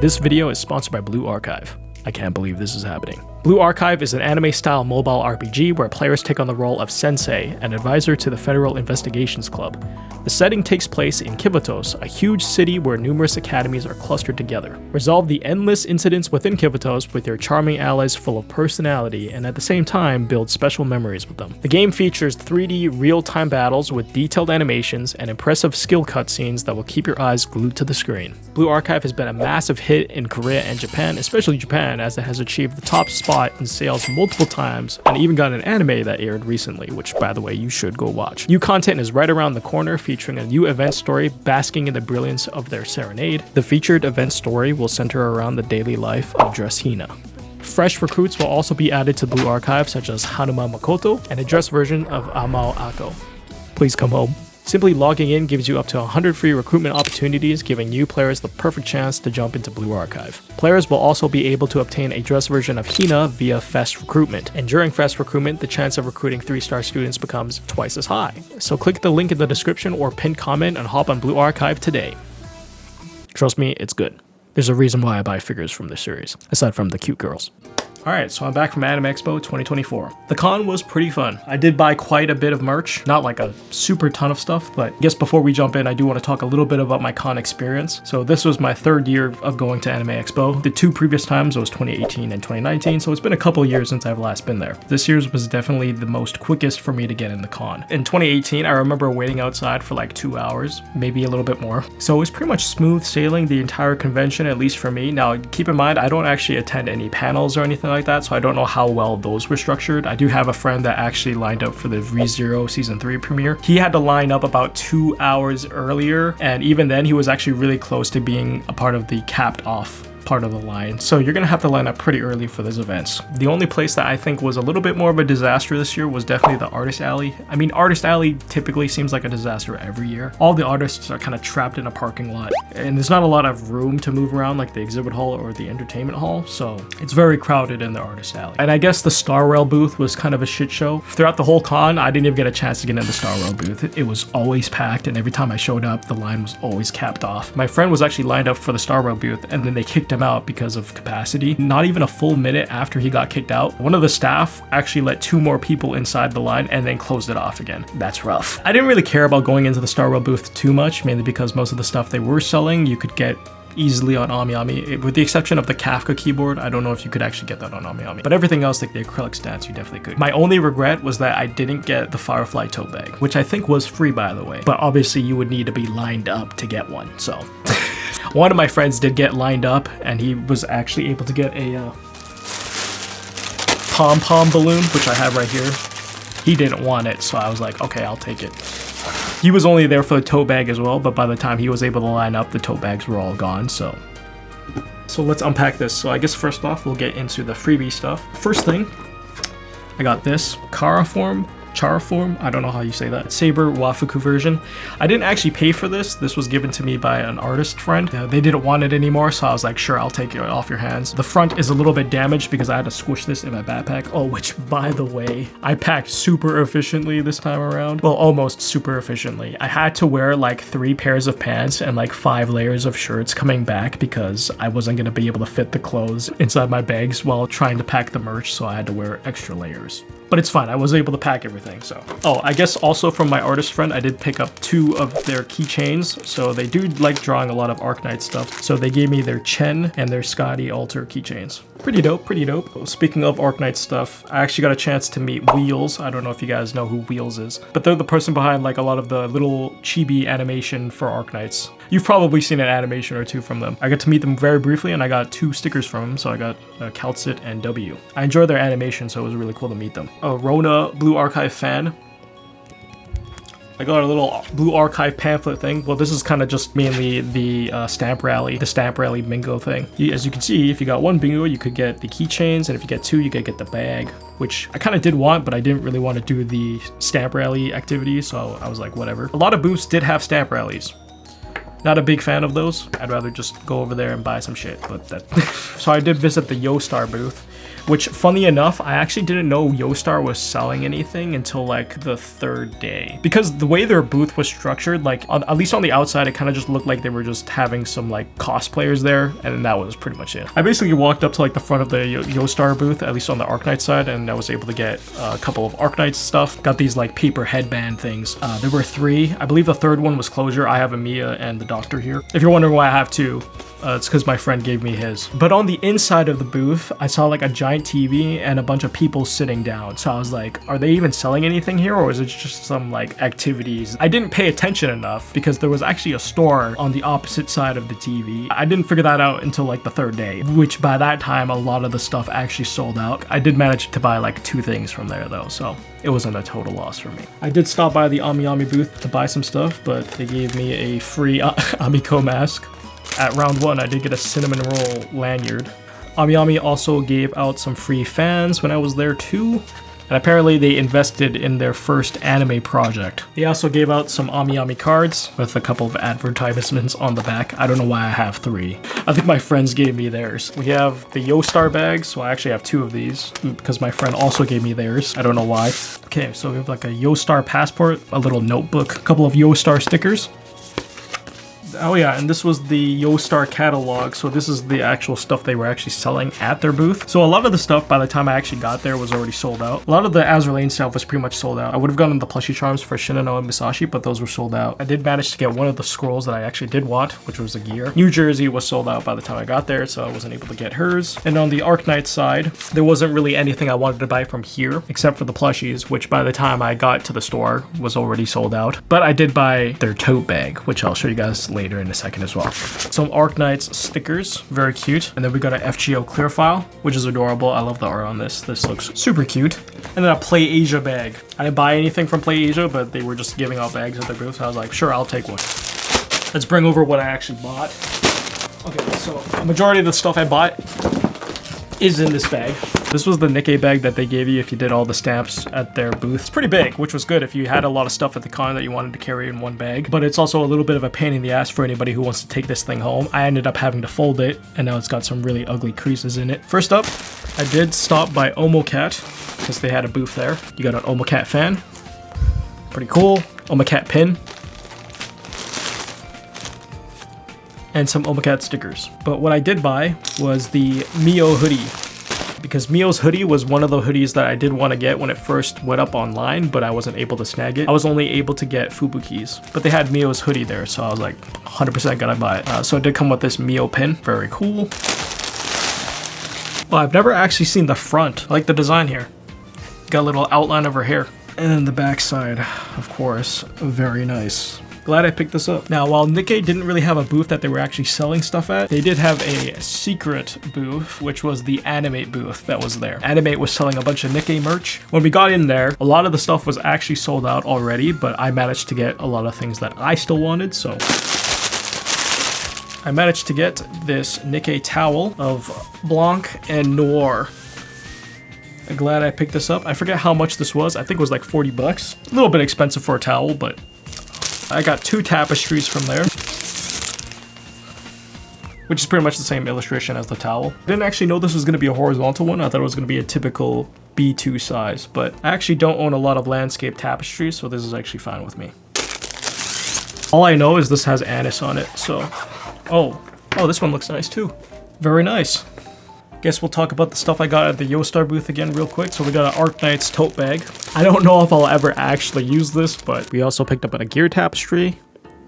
This video is sponsored by Blue Archive. I can't believe this is happening. Blue Archive is an anime-style mobile RPG where players take on the role of sensei, an advisor to the Federal Investigations Club. The setting takes place in Kivatos, a huge city where numerous academies are clustered together. Resolve the endless incidents within Kivatos with your charming allies full of personality, and at the same time build special memories with them. The game features 3D real-time battles with detailed animations and impressive skill cutscenes that will keep your eyes glued to the screen. Blue Archive has been a massive hit in Korea and Japan, especially Japan, as it has achieved the top spot in sales multiple times and even got an anime that aired recently, which by the way you should go watch. New content is right around the corner, featuring a new event story basking in the brilliance of their serenade. The featured event story will center around the daily life of Dress Hina. Fresh recruits will also be added to Blue Archive, such as Hanuma Makoto and a dress version of Amao Ako. Please come home. Simply logging in gives you up to 100 free recruitment opportunities, giving new players the perfect chance to jump into Blue Archive. Players will also be able to obtain a dress version of Hina via Fest Recruitment, and during Fest Recruitment, the chance of recruiting 3-star students becomes twice as high. So click the link in the description or pinned comment and hop on Blue Archive today. Trust me, it's good. There's a reason why I buy figures from this series, aside from the cute girls. Alright, so I'm back from Anime Expo 2024. The con was pretty fun. I did buy quite a bit of merch, not like a super ton of stuff, but I guess before we jump in, I do want to talk a little bit about my con experience. So this was my third year of going to Anime Expo. The two previous times was 2018 and 2019, so it's been a couple of years since I've last been there. This year's was definitely the most quickest for me to get in the con. In 2018, I remember waiting outside for like 2 hours, maybe a little bit more. So it was pretty much smooth sailing the entire convention, at least for me. Now, keep in mind, I don't actually attend any panels or anything like that, so I don't know how well those were structured. I do have a friend that actually lined up for the ReZero Season 3 premiere. He had to line up about 2 hours earlier, and even then he was actually really close to being a part of the capped off part of the line. So you're gonna have to line up pretty early for these events. The only place that I think was a little bit more of a disaster this year was definitely the Artist Alley. I mean, Artist Alley typically seems like a disaster every year. All the artists are kind of trapped in a parking lot, and there's not a lot of room to move around like the exhibit hall or the entertainment hall, so it's very crowded in the Artist Alley. And I guess the Star Rail booth was kind of a shit show. Throughout the whole con, I didn't even get a chance to get in the Star Rail booth. It was always packed, and every time I showed up, the line was always capped off. My friend was actually lined up for the Star Rail booth, and then they kicked him out because of capacity. Not even a full minute after he got kicked out, one of the staff actually let 2 more people inside the line and then closed it off again. That's rough. I didn't really care about going into the Star Rail booth too much, mainly because most of the stuff they were selling you could get easily on AmiAmi, with the exception of the Kafka keyboard. I don't know if you could actually get that on AmiAmi, but everything else, like the acrylic stands, you definitely could. My only regret was that I didn't get the Firefly tote bag, which I think was free, by the way, but obviously you would need to be lined up to get one, so one of my friends did get lined up, and he was actually able to get a pom-pom balloon, which I have right here. He didn't want it, so I was like, okay, I'll take it. He was only there for the tote bag as well, but by the time he was able to line up, the tote bags were all gone, so let's unpack this. So I guess first off, we'll get into the freebie stuff. First thing, I got this Charaform, I don't know how you say that, Saber Wafuku version. I didn't actually pay for this. This was given to me by an artist friend. They didn't want it anymore, so I was like, sure, I'll take it off your hands. The front is a little bit damaged because I had to squish this in my backpack. Oh, which, by the way, I packed super efficiently this time around. Well, almost super efficiently. I had to wear like 3 pairs of pants and like 5 layers of shirts coming back because I wasn't going to be able to fit the clothes inside my bags while trying to pack the merch, so I had to wear extra layers. But it's fine, I was able to pack everything, so. Oh, I guess also from my artist friend, I did pick up 2 of their keychains. So they do like drawing a lot of Arknight stuff. So they gave me their Chen and their Scotty Alter keychains. Pretty dope, pretty dope. Speaking of Arknight stuff, I actually got a chance to meet Wheels. I don't know if you guys know who Wheels is, but they're the person behind like a lot of the little chibi animation for Arknights. You've probably seen an animation or 2 from them. I got to meet them very briefly, and I got 2 stickers from them, so I got Calcit and W. I enjoyed their animation, so it was really cool to meet them. A Rona Blue Archive fan. I got a little Blue Archive pamphlet thing. Well, this is kind of just mainly the stamp rally bingo thing. As you can see, if you got 1 bingo, you could get the keychains, and if you get 2, you could get the bag, which I kind of did want, but I didn't really want to do the stamp rally activity, so I was like, whatever. A lot of booths did have stamp rallies. Not a big fan of those. I'd rather just go over there and buy some shit, but that. So I did visit the YoStar booth. which funny enough, I actually didn't know Yostar was selling anything until like the third day, because the way their booth was structured, like at least on the outside, it kind of just looked like they were just having some like cosplayers there, and that was pretty much it. I basically walked up to like the front of the Yostar booth, at least on the Arknight side, and I was able to get a couple of Arknight stuff. Got these like paper headband things. There were 3. I believe the third one was closure. I have Amiya and the Doctor here. If you're wondering why I have 2, it's because my friend gave me his. But on the inside of the booth, I saw like a giant TV and a bunch of people sitting down. So I was like, are they even selling anything here, or is it just some like activities? I didn't pay attention enough because there was actually a store on the opposite side of the TV. I didn't figure that out until like the third day, which by that time, a lot of the stuff actually sold out. I did manage to buy like 2 things from there though, so it wasn't a total loss for me. I did stop by the AmiAmi booth to buy some stuff, but they gave me a free Amiko mask. At round 1, I did get a cinnamon roll lanyard. AmiAmi also gave out some free fans when I was there too. And apparently they invested in their first anime project. They also gave out some AmiAmi cards with a couple of advertisements on the back. I don't know why I have 3. I think my friends gave me theirs. We have the Yostar bags, so I actually have 2 of these because my friend also gave me theirs. I don't know why. Okay, so we have like a Yostar passport, a little notebook, a couple of Yostar stickers. Oh yeah, and this was the Yostar catalog, so this is the actual stuff they were actually selling at their booth. So a lot of the stuff by the time I actually got there was already sold out. A lot of the Azur Lane stuff was pretty much sold out. I would have gotten the plushie charms for Shinano and Misashi, but those were sold out. I did manage to get one of the scrolls that I actually did want, which was a gear. New Jersey was sold out by the time I got there, so I wasn't able to get hers. And on the Arknight side, there wasn't really anything I wanted to buy from here, except for the plushies, which by the time I got to the store was already sold out. But I did buy their tote bag, which I'll show you guys later in a second as well. Some Arknights stickers, very cute. And then we got an FGO clear file, which is adorable. I love the art on this. This looks super cute. And then a Play Asia bag. I didn't buy anything from Play Asia, but they were just giving out bags at their booth. So I was like, sure, I'll take one. Let's bring over what I actually bought. Okay, so a majority of the stuff I bought is in this bag. This was the Nikkei bag that they gave you if you did all the stamps at their booth. It's pretty big, which was good if you had a lot of stuff at the con that you wanted to carry in one bag. But it's also a little bit of a pain in the ass for anybody who wants to take this thing home. I ended up having to fold it, and now it's got some really ugly creases in it. First up, I did stop by Omocat, because they had a booth there. You got an Omocat fan. Pretty cool. Omocat pin. And some Omocat stickers. But what I did buy was the Mio hoodie, because Mio's hoodie was one of the hoodies that I did want to get when it first went up online, but I wasn't able to snag it. I was only able to get Fubuki's, but they had Mio's hoodie there, so I was like 100% gonna buy it. So it did come with this Mio pin, very cool. Well, I've never actually seen the front. I like the design here. Got a little outline of her hair. And then the back side, of course, very nice. Glad I picked this up. Now, while Nikkei didn't really have a booth that they were actually selling stuff at, they did have a secret booth, which was the Animate booth that was there. Animate was selling a bunch of Nikkei merch. When we got in there, a lot of the stuff was actually sold out already, but I managed to get a lot of things that I still wanted, so I managed to get this Nikkei towel of Blanc and Noir. I'm glad I picked this up. I forget how much this was. I think it was like 40 bucks. A little bit expensive for a towel, but I got 2 tapestries from there, which is pretty much the same illustration as the towel. I didn't actually know this was going to be a horizontal one. I thought it was going to be a typical B2 size, but I actually don't own a lot of landscape tapestries, so this is actually fine with me. All I know is this has anise on it, so... Oh, this one looks nice too. Very nice. Guess we'll talk about the stuff I got at the Yostar booth again real quick. So we got an Arknight's tote bag. I don't know if I'll ever actually use this, but we also picked up a gear tapestry.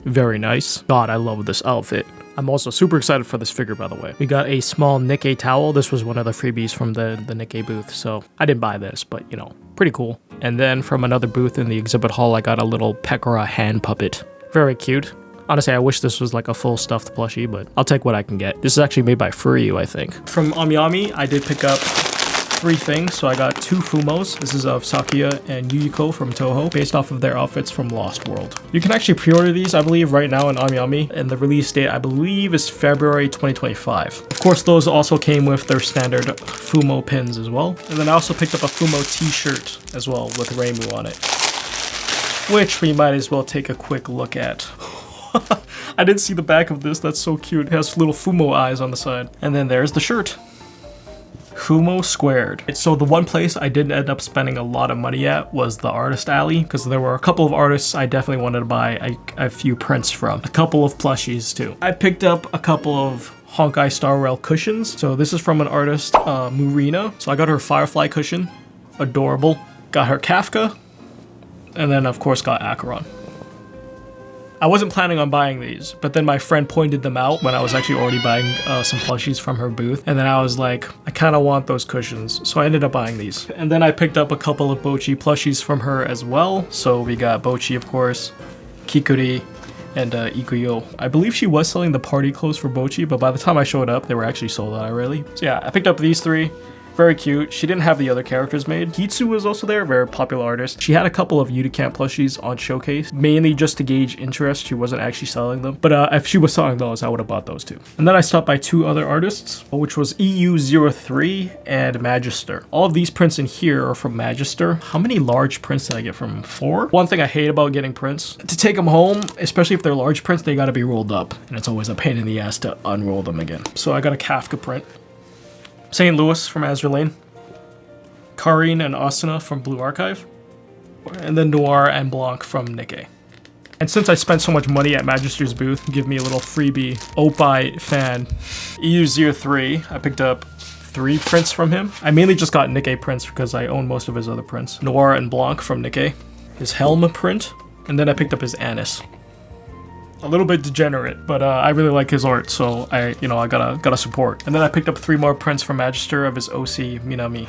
Very nice. God, I love this outfit. I'm also super excited for this figure, by the way. We got a small Nikkei towel. This was one of the freebies from the Nikkei booth, so I didn't buy this, but you know, pretty cool. And then from another booth in the exhibit hall, I got a little Pekora hand puppet. Very cute. Honestly, I wish this was like a full stuffed plushie, but I'll take what I can get. This is actually made by Furyu, I think. From AmiAmi, I did pick up 3 things. So I got 2 Fumos. This is of Sakuya and Yuyuko from Toho, based off of their outfits from Lost World. You can actually pre-order these, I believe, right now in AmiAmi, and the release date, I believe, is February 2025. Of course, those also came with their standard Fumo pins as well. And then I also picked up a Fumo t-shirt as well with Reimu on it, which we might as well take a quick look at. I didn't see the back of this. That's so cute. It has little Fumo eyes on the side. And then there's the shirt. Kumo Squared. So the one place I didn't end up spending a lot of money at was the artist alley, because there were a couple of artists I definitely wanted to buy a few prints from. A couple of plushies too. I picked up a couple of Honkai Star Rail cushions. So this is from an artist, Murina. So I got her Firefly cushion. Adorable. Got her Kafka. And then of course got Acheron. I wasn't planning on buying these, but then my friend pointed them out when I was actually already buying some plushies from her booth. And then I was like, I kind of want those cushions. So I ended up buying these. And then I picked up a couple of Bochi plushies from her as well. So we got Bochi, of course, Kikuri, and Ikuyo. I believe she was selling the party clothes for Bochi, but by the time I showed up, they were actually sold out already. So yeah, I picked up these three. Very cute. She didn't have the other characters made. Hitsu was also there, very popular artist. She had a couple of Unicamp plushies on showcase, mainly just to gauge interest. She wasn't actually selling them, but if she was selling those, I would have bought those too. And then I stopped by two other artists, which was EU03 and Magister. All of these prints in here are from Magister. How many large prints did I get from him? 4? One thing I hate about getting prints, to take them home, especially if they're large prints, they gotta be rolled up, and it's always a pain in the ass to unroll them again. So I got a Kafka print. St. Louis from Azur Lane, Karin and Asuna from Blue Archive, and then Noir and Blanc from Nikkei. And since I spent so much money at Magister's booth, give me a little freebie. Oppai fan, EU03, I picked up 3 prints from him. I mainly just got Nikkei prints because I own most of his other prints. Noir and Blanc from Nikkei, his Helm print, and then I picked up his Anis. A little bit degenerate, but I really like his art, so I gotta support. And then I picked up 3 more prints from Magister of his OC Minami.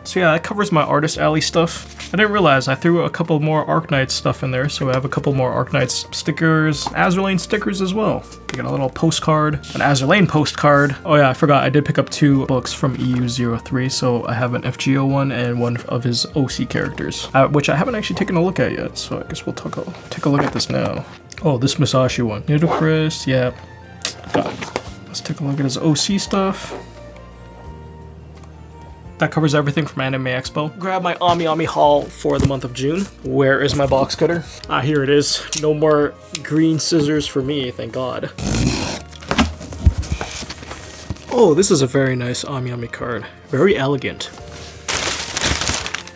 So yeah, that covers my artist alley stuff. I didn't realize I threw a couple more Arknights stuff in there, so I have a couple more Arknights stickers, Azur Lane stickers as well. I got a little postcard, an Azur Lane postcard. Oh yeah, I forgot, I did pick up 2 books from EU03, so I have an FGO one and one of his OC characters, which I haven't actually taken a look at yet, so I guess we'll take a look at this now. Oh, this Musashi one. Nidocris, yeah. Got it. Let's take a look at his OC stuff. That covers everything from Anime Expo. Grab my Ami haul for the month of June. Where is my box cutter? Ah, here it is. No more green scissors for me, thank God. Oh, this is a very nice Ami card. Very elegant.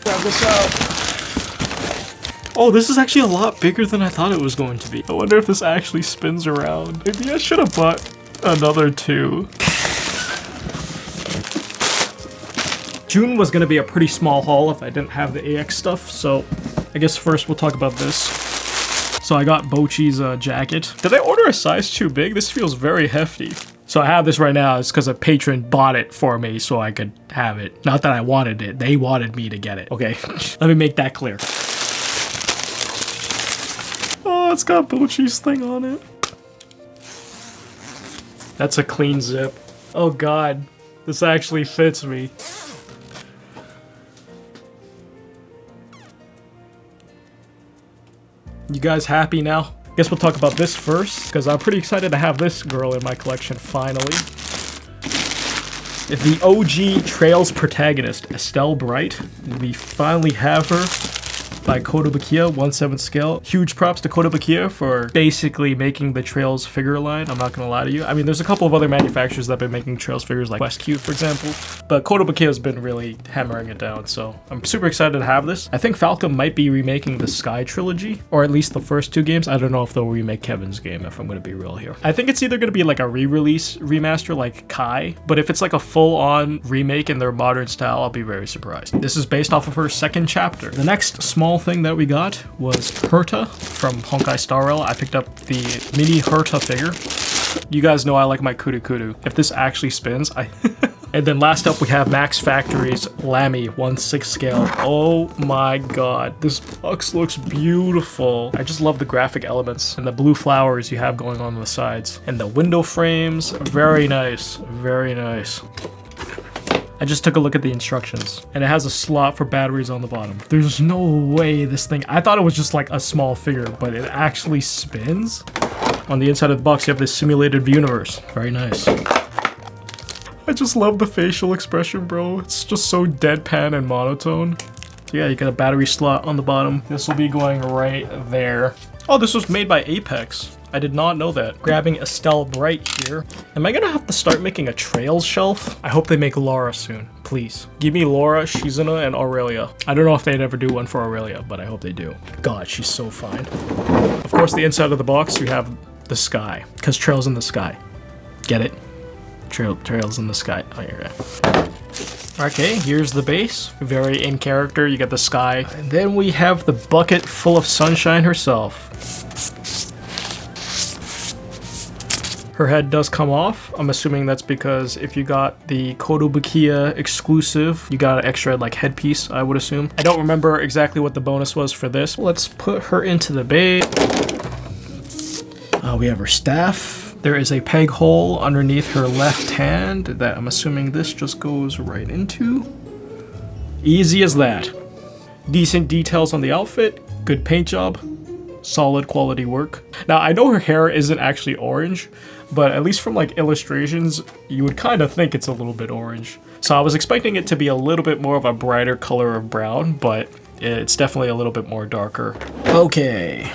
Grab this out. Oh, this is actually a lot bigger than I thought it was going to be. I wonder if this actually spins around. Maybe I should have bought another 2. June was going to be a pretty small haul if I didn't have the AX stuff, so I guess first we'll talk about this. So I got Bochi's jacket. Did I order a size too big? This feels very hefty. So I have this right now. It's because a patron bought it for me so I could have it. Not that I wanted it. They wanted me to get it. Okay, let me make that clear. Oh, it's got Bochi's thing on it. That's a clean zip. Oh God, this actually fits me. You guys happy now? Guess we'll talk about this first, because I'm pretty excited to have this girl in my collection finally. The OG Trails protagonist, Estelle Bright. We finally have her. By Kotobukiya, 1/7 scale. Huge props to Kotobukiya for basically making the Trails figure line, I'm not gonna lie to you. I mean, there's a couple of other manufacturers that have been making Trails figures like Westcube, for example, but Kotobukiya has been really hammering it down, so I'm super excited to have this. I think Falcom might be remaking the Sky trilogy, or at least the first 2 games. I don't know if they'll remake Kevin's game, if I'm gonna be real here. I think it's either gonna be like a re-release remaster like Kai, but if it's like a full-on remake in their modern style, I'll be very surprised. This is based off of her 2nd chapter. The next small thing that we got was Herta from Honkai Star Rail. I picked up the mini Herta figure. You guys know I like my Kudu Kudu. If this actually spins, And then last up we have Max Factory's Lammy 1/6 scale. Oh my God, this box looks beautiful. I just love the graphic elements and the blue flowers you have going on the sides. And the window frames, very nice, very nice. I just took a look at the instructions and it has a slot for batteries on the bottom. There's no way this thing, I thought it was just like a small figure, but it actually spins. On the inside of the box, you have this simulated universe. Very nice. I just love the facial expression, bro. It's just so deadpan and monotone. So yeah, you got a battery slot on the bottom. This will be going right there. Oh, this was made by Apex. I did not know that. Grabbing Estelle Bright here. Am I gonna have to start making a Trails shelf? I hope they make Laura soon. Please. Give me Laura, Shizuna, and Aurelia. I don't know if they'd ever do one for Aurelia, but I hope they do. God, she's so fine. Of course, the inside of the box, you have the sky. Because Trails in the sky. Get it? Trails in the sky. Oh, here we go. Okay, here's the base. Very in character. You get the sky. And then we have the bucket full of sunshine herself. Her head does come off. I'm assuming that's because if you got the Kotobukiya exclusive, you got an extra like headpiece, I would assume. I don't remember exactly what the bonus was for this. Let's put her into the base. We have her staff. There is a peg hole underneath her left hand that I'm assuming this just goes right into. Easy as that. Decent details on the outfit. Good paint job. Solid quality work. Now, I know her hair isn't actually orange, but at least from like illustrations, you would kind of think it's a little bit orange. So I was expecting it to be a little bit more of a brighter color of brown, but it's definitely a little bit more darker. Okay.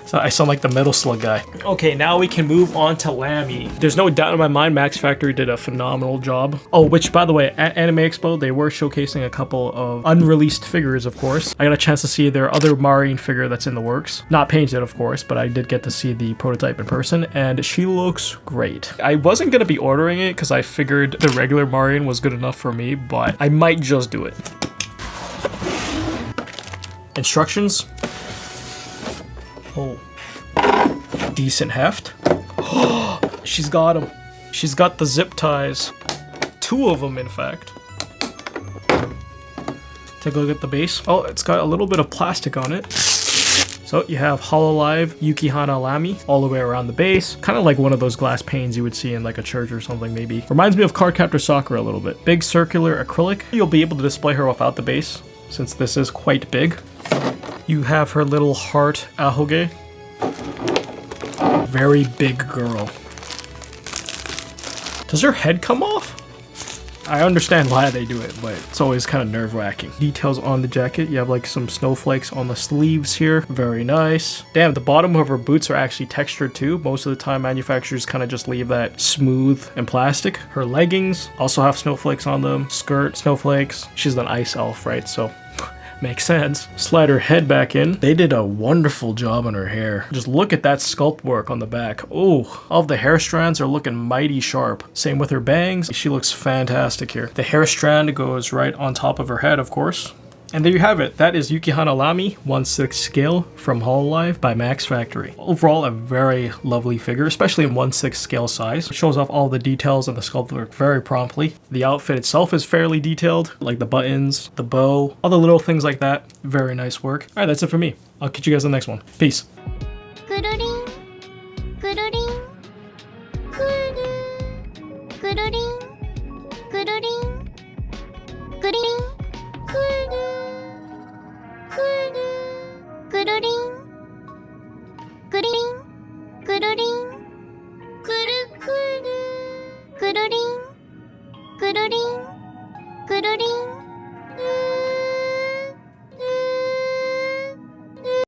So I sound like the Metal Slug guy. Okay, now we can move on to Lammy. There's no doubt in my mind Max Factory did a phenomenal job. Oh, which by the way, at Anime Expo, they were showcasing a couple of unreleased figures, of course. I got a chance to see their other Marine figure that's in the works. Not painted, of course, but I did get to see the prototype in person, and she looks great. I wasn't gonna be ordering it because I figured the regular Marine was good enough for me, but I might just do it. Instructions. Oh, decent heft. She's got them. She's got the zip ties. 2 of them, in fact. Take a look at the base. Oh, it's got a little bit of plastic on it. So you have Hololive Yukihana Lamy all the way around the base. Kind of like one of those glass panes you would see in like a church or something maybe. Reminds me of Cardcaptor Sakura a little bit. Big circular acrylic. You'll be able to display her without the base since this is quite big. You have her little heart ahoge. Very big girl. Does her head come off? I understand why they do it, but it's always kind of nerve-wracking. Details on the jacket. You have like some snowflakes on the sleeves here. Very nice. Damn, the bottom of her boots are actually textured too. Most of the time manufacturers kind of just leave that smooth and plastic. Her leggings also have snowflakes on them. Skirt, snowflakes. She's an ice elf, right? So makes sense. Slide her head back in. They did a wonderful job on her hair. Just look at that sculpt work on the back. Oh, all of the hair strands are looking mighty sharp. Same with her bangs. She looks fantastic here. The hair strand goes right on top of her head, of course. And there you have it. That is Yukihana Lamy 1/6 scale from Hololive by Max Factory. Overall, a very lovely figure, especially in 1/6 scale size. It shows off all the details and the sculpt work very promptly. The outfit itself is fairly detailed, like the buttons, the bow, all the little things like that. Very nice work. All right, that's it for me. I'll catch you guys in the next one. Peace.くるりん